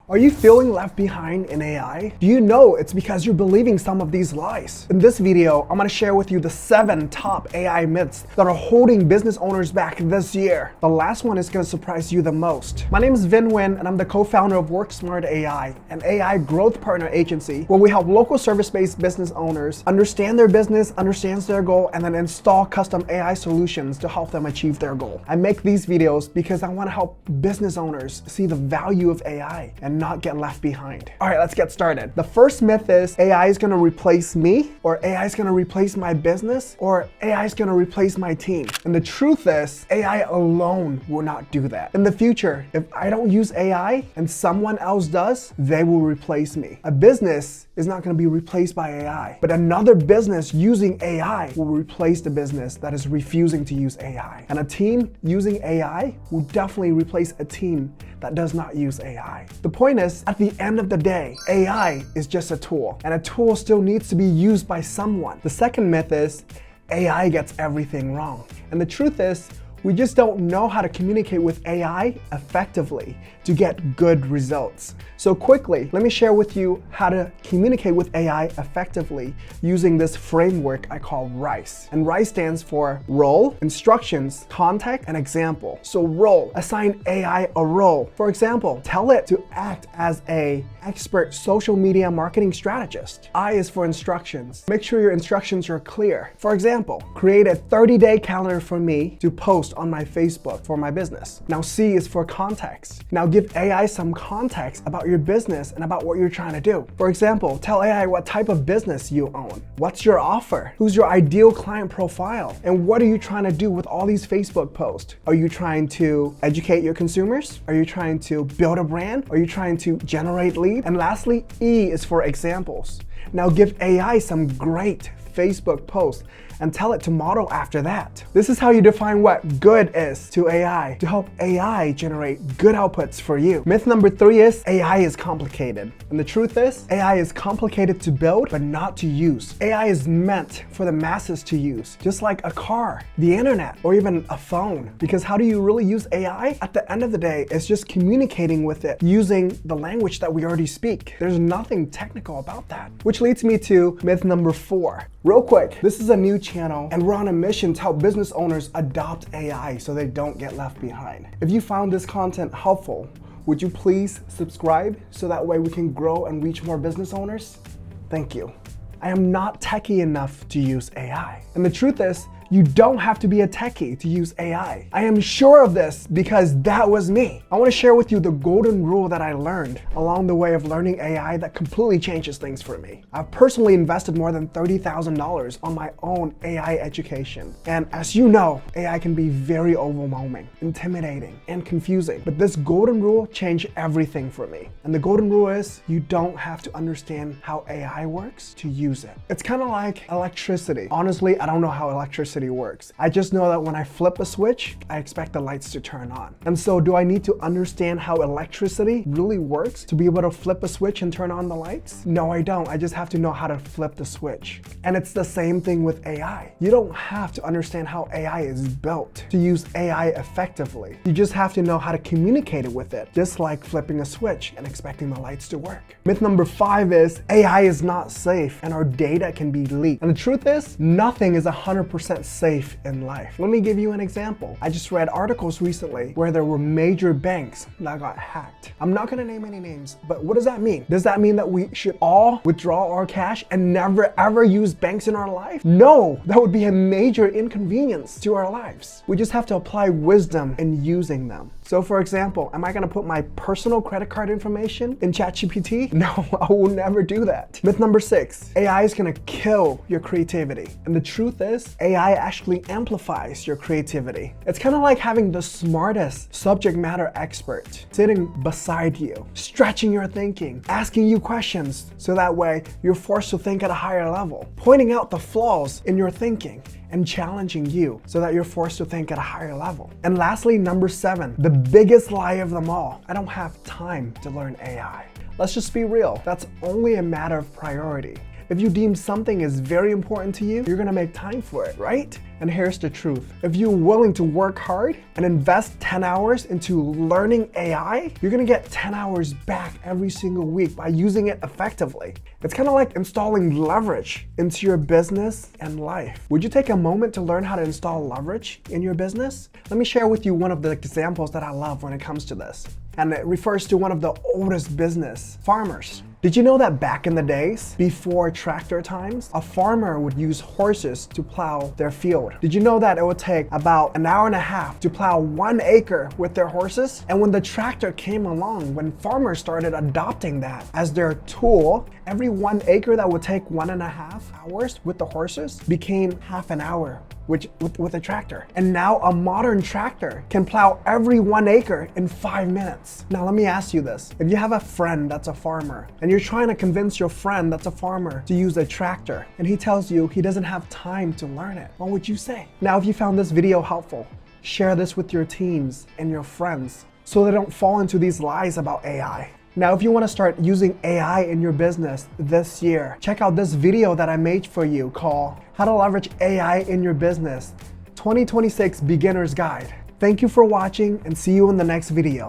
Are you feeling left behind in AI? Do you know it's because you're believing some of these lies? In this video, I'm gonna share with you the 7 top AI myths that are holding business owners back this year. The last one is gonna surprise you the most. My name is Vin Nguyen, and I'm the co-founder of WorkSmart AI, an AI growth partner agency where we help local service-based business owners understand their business, understand their goal, and then install custom AI solutions to help them achieve their goal. I make these videos because I wanna help business owners see the value of AI and not get left behind. All right, let's get started. The first myth is AI is gonna replace me, or AI is gonna replace my business, or AI is gonna replace my team. And the truth is, AI alone will not do that. In the future, if I don't use AI and someone else does, they will replace me. A business is not gonna be replaced by AI, but another business using AI will replace the business that is refusing to use AI. And a team using AI will definitely replace a team that does not use AI. The point is, at the end of the day, AI is just a tool, and a tool still needs to be used by someone. The second myth is AI gets everything wrong. And the truth is, we just don't know how to communicate with AI effectively to get good results. So quickly, let me share with you how to communicate with AI effectively using this framework I call RICE. And RICE stands for role, instructions, context, and example. So role, assign AI a role. For example, tell it to act as an expert social media marketing strategist. I is for instructions. Make sure your instructions are clear. For example, create a 30-day calendar for me to post on my Facebook for my business. Now C is for context. Now give AI some context about your business and about what you're trying to do. For example, tell AI what type of business you own. What's your offer? Who's your ideal client profile? And what are you trying to do with all these Facebook posts? Are you trying to educate your consumers? Are you trying to build a brand? Are you trying to generate leads? And lastly, E is for examples. Now give AI some great Facebook posts and tell it to model after that. This is how you define what good is to AI, to help AI generate good outputs for you. Myth number 3 is AI is complicated. And the truth is, AI is complicated to build, but not to use. AI is meant for the masses to use, just like a car, the internet, or even a phone. Because how do you really use AI? At the end of the day, it's just communicating with it using the language that we already speak. There's nothing technical about that. Which leads me to myth number 4. Real quick, this is a new channel and we're on a mission to help business owners adopt AI so they don't get left behind. If you found this content helpful, would you please subscribe so that way we can grow and reach more business owners? Thank you. I am not techie enough to use AI. And the truth is, you don't have to be a techie to use AI. I am sure of this because that was me. I want to share with you the golden rule that I learned along the way of learning AI that completely changes things for me. I've personally invested more than $30,000 on my own AI education. And as you know, AI can be very overwhelming, intimidating, and confusing. But this golden rule changed everything for me. And the golden rule is you don't have to understand how AI works to use it. It's kind of like electricity. Honestly, I don't know how electricity works. I just know that when I flip a switch, I expect the lights to turn on. And so do I need to understand how electricity really works to be able to flip a switch and turn on the lights? No, I don't. I just have to know how to flip the switch. And it's the same thing with AI. You don't have to understand how AI is built to use AI effectively. You just have to know how to communicate it with it, just like flipping a switch and expecting the lights to work. Myth number 5 is AI is not safe and our data can be leaked. And the truth is, nothing is 100% safe in life. Let me give you an example. I just read articles recently where there were major banks that got hacked. I'm not gonna name any names, but what does that mean? Does that mean that we should all withdraw our cash and never ever use banks in our life? No, that would be a major inconvenience to our lives. We just have to apply wisdom in using them. So for example, am I gonna put my personal credit card information in ChatGPT? No, I will never do that. Myth number 6, AI is gonna kill your creativity. And the truth is, AI actually amplifies your creativity. It's kind of like having the smartest subject matter expert sitting beside you, stretching your thinking, asking you questions so that way you're forced to think at a higher level, pointing out the flaws in your thinking and challenging you so that you're forced to think at a higher level. And lastly, number 7, the biggest lie of them all. I don't have time to learn AI. Let's just be real. That's only a matter of priority. If you deem something is very important to you, you're gonna make time for it, right? And here's the truth. If you're willing to work hard and invest 10 hours into learning AI, you're gonna get 10 hours back every single week by using it effectively. It's kind of like installing leverage into your business and life. Would you take a moment to learn how to install leverage in your business? Let me share with you one of the examples that I love when it comes to this. And it refers to one of the oldest business, farmers. Did you know that back in the days, before tractor times, a farmer would use horses to plow their field? Did you know that it would take about an hour and a half to plow 1 acre with their horses? And when the tractor came along, when farmers started adopting that as their tool, every 1 acre that would take 1.5 hours with the horses became half an hour with a tractor. And now a modern tractor can plow every 1 acre in 5 minutes. Now let me ask you this. If you have a friend that's a farmer and you're trying to convince your friend that's a farmer to use a tractor and he tells you he doesn't have time to learn it, what would you say? Now if you found this video helpful, share this with your teams and your friends so they don't fall into these lies about AI. Now, if you want to start using AI in your business this year, check out this video that I made for you called How to Leverage AI in Your Business 2026 Beginner's Guide. Thank you for watching and see you in the next video.